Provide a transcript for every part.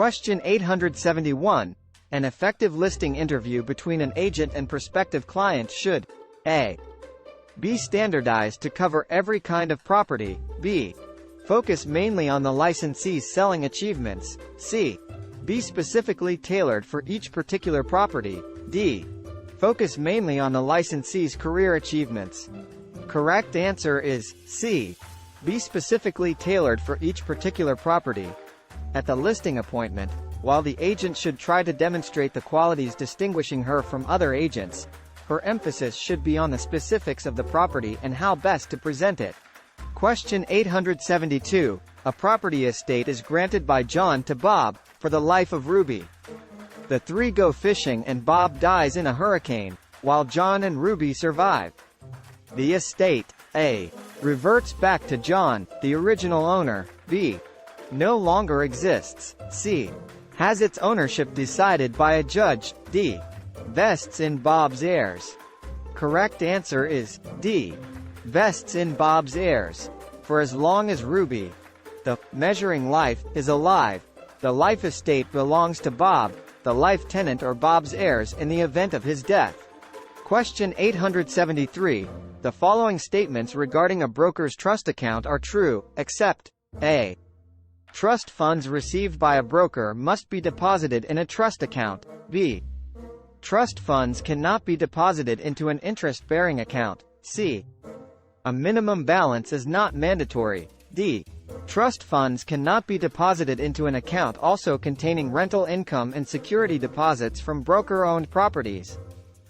Question 871. An effective listing interview between an agent and prospective client should A. Be standardized to cover every kind of property, B. Focus mainly on the licensee's selling achievements, C. Be specifically tailored for each particular property, D. Focus mainly on the licensee's career achievements. Correct answer is C. Be specifically tailored for each particular property. At the listing appointment, while the agent should try to demonstrate the qualities distinguishing her from other agents, her emphasis should be on the specifics of the property and how best to present it. Question 872. A property estate is granted by John to Bob, for the life of Ruby. The three go fishing and Bob dies in a hurricane, while John and Ruby survive. The estate, A. reverts back to John, the original owner, B. no longer exists, C. has its ownership decided by a judge, D. vests in Bob's heirs. Correct answer is D. vests in Bob's heirs. For as long as Ruby, the measuring life, is alive, the life estate belongs to Bob, the life tenant or Bob's heirs in the event of his death. Question 873. The following statements regarding a broker's trust account are true, except A. Trust funds received by a broker must be deposited in a trust account, B. Trust funds cannot be deposited into an interest-bearing account, C. A minimum balance is not mandatory, D. Trust funds cannot be deposited into an account also containing rental income and security deposits from broker-owned properties.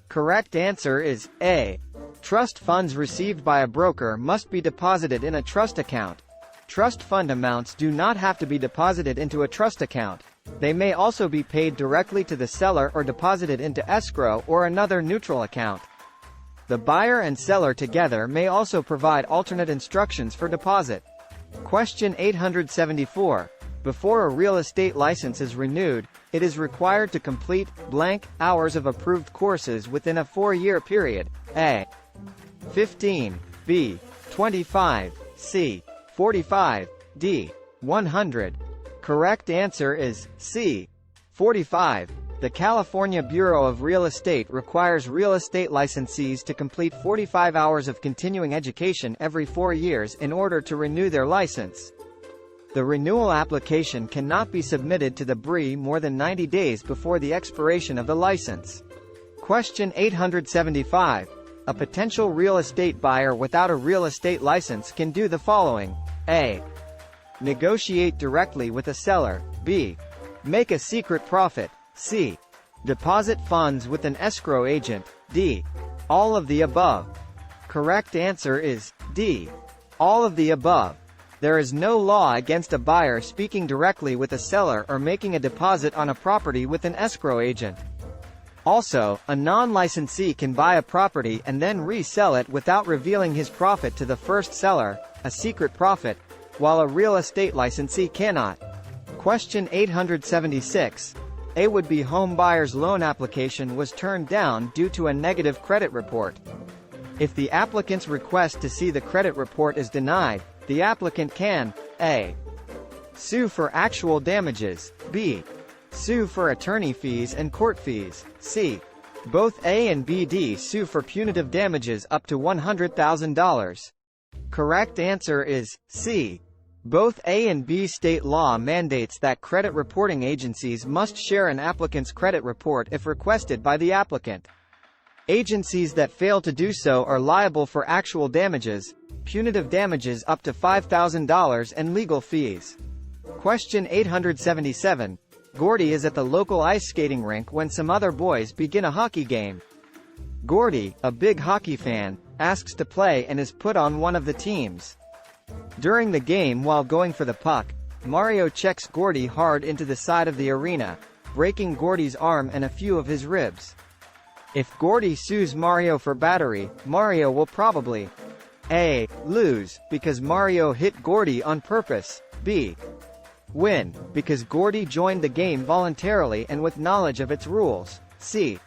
Correct answer is A. Trust funds received by a broker must be deposited in a trust account. Trust fund amounts do not have to be deposited into a trust account. They may also be paid directly to the seller or deposited into escrow or another neutral account. The buyer and seller together may also provide alternate instructions for deposit. Question 874. Before a real estate license is renewed, it is required to complete blank hours of approved courses within a 4-year period. A. 15, B. 25, C. 45, D. 100. Correct answer is C. 45. The California Bureau of Real Estate requires real estate licensees to complete 45 hours of continuing education every 4 years in order to renew their license. The renewal application cannot be submitted to the BRE more than 90 days before the expiration of the license. Question 875. A potential real estate buyer without a real estate license can do the following. A. Negotiate directly with a seller. B. Make a secret profit. C. Deposit funds with an escrow agent. D. All of the above. Correct answer is D. All of the above. There is no law against a buyer speaking directly with a seller or making a deposit on a property with an escrow agent. Also, a non-licensee can buy a property and then resell it without revealing his profit to the first seller, a secret profit, while a real estate licensee cannot. Question 876. A would-be home buyer's loan application was turned down due to a negative credit report. If the applicant's request to see the credit report is denied, the applicant can A. Sue for actual damages, B. Sue for attorney fees and court fees, C. Both A and B. D. Sue for punitive damages up to $100,000. Correct answer is C. Both A and B. State law mandates that credit reporting agencies must share an applicant's credit report if requested by the applicant. Agencies that fail to do so are liable for actual damages, punitive damages up to $5,000 and legal fees. Question 877. Gordy is at the local ice skating rink when some other boys begin a hockey game. Gordy, a big hockey fan, asks to play and is put on one of the teams. During the game, while going for the puck, Mario checks Gordy hard into the side of the arena, breaking Gordy's arm and a few of his ribs. If Gordy sues Mario for battery, Mario will probably A. Lose, because Mario hit Gordy on purpose, B. Win, because Gordy joined the game voluntarily and with knowledge of its rules, C.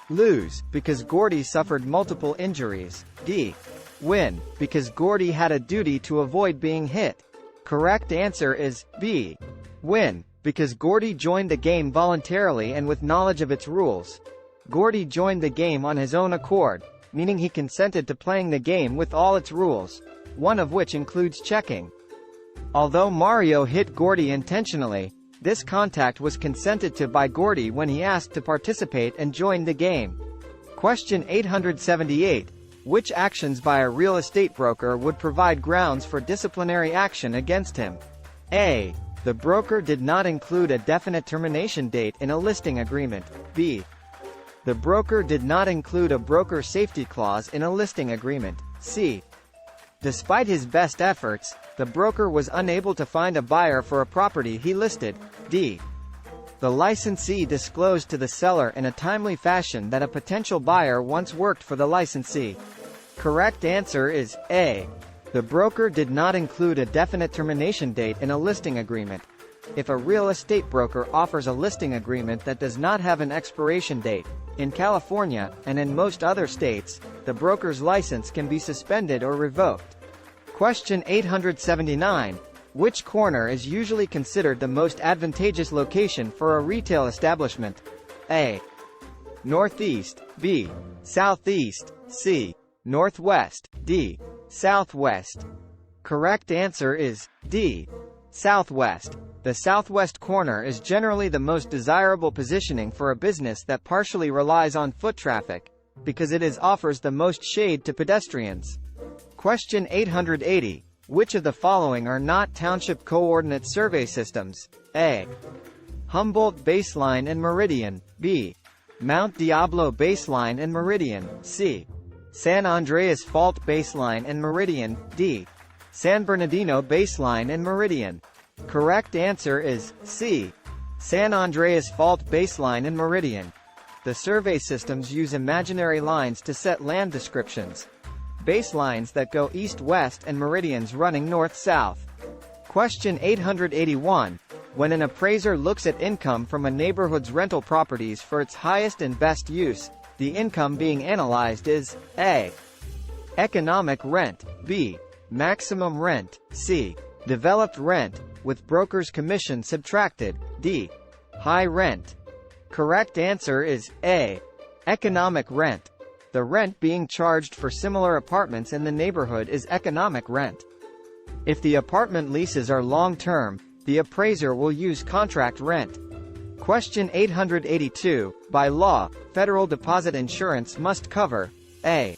Lose, because Gordy suffered multiple injuries, D. Win, because Gordy had a duty to avoid being hit. Correct answer is B. Win, Because Gordy joined the game voluntarily and with knowledge of its rules. Gordy joined the game on his own accord, meaning he consented to playing the game with all its rules, one of which includes checking. Although Mario hit Gordy intentionally, this contact was consented to by Gordy when he asked to participate and joined the game. Question 878. Which actions by a real estate broker would provide grounds for disciplinary action against him? A. The broker did not include a definite termination date in a listing agreement. B. The broker did not include a broker safety clause in a listing agreement. C. Despite his best efforts, the broker was unable to find a buyer for a property he listed. D. The licensee disclosed to the seller in a timely fashion that a potential buyer once worked for the licensee. Correct answer is A. The broker did not include a definite termination date in a listing agreement. If a real estate broker offers a listing agreement that does not have an expiration date, in California, and in most other states, the broker's license can be suspended or revoked. Question 879. Which corner is usually considered the most advantageous location for a retail establishment? A. Northeast. B. Southeast. C. Northwest. D. Southwest. Correct answer is D. Southwest. The southwest corner is generally the most desirable positioning for a business that partially relies on foot traffic, because it offers the most shade to pedestrians. Question 880. Which of the following are not township coordinate survey systems? A. Humboldt baseline and meridian. B. Mount Diablo baseline and meridian. C. San Andreas fault baseline and meridian. D. San Bernardino baseline and meridian. Correct answer is C. San Andreas fault baseline and meridian. The survey systems use imaginary lines to set land descriptions. Baselines that go east-west and meridians running north-south. Question 881. When an appraiser looks at income from a neighborhood's rental properties for its highest and best use, the income being analyzed is A. Economic rent. B. Maximum rent. C. Developed rent, with broker's commission subtracted. D. High rent. Correct answer is A. Economic rent. The rent being charged for similar apartments in the neighborhood is economic rent. If the apartment leases are long-term, the appraiser will use contract rent. Question 882. By law, federal deposit insurance must cover A.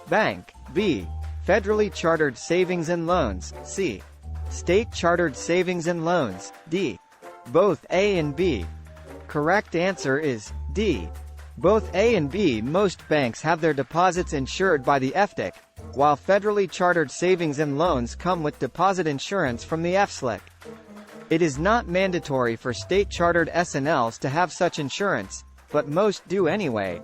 Bank. B. Federally chartered savings and loans. C. State chartered savings and loans. D. Both A and B. Correct answer is D. Both A and B. Most banks have their deposits insured by the FDIC, while federally chartered savings and loans come with deposit insurance from the FSLIC. It is not mandatory for state-chartered S&Ls to have such insurance, but most do anyway.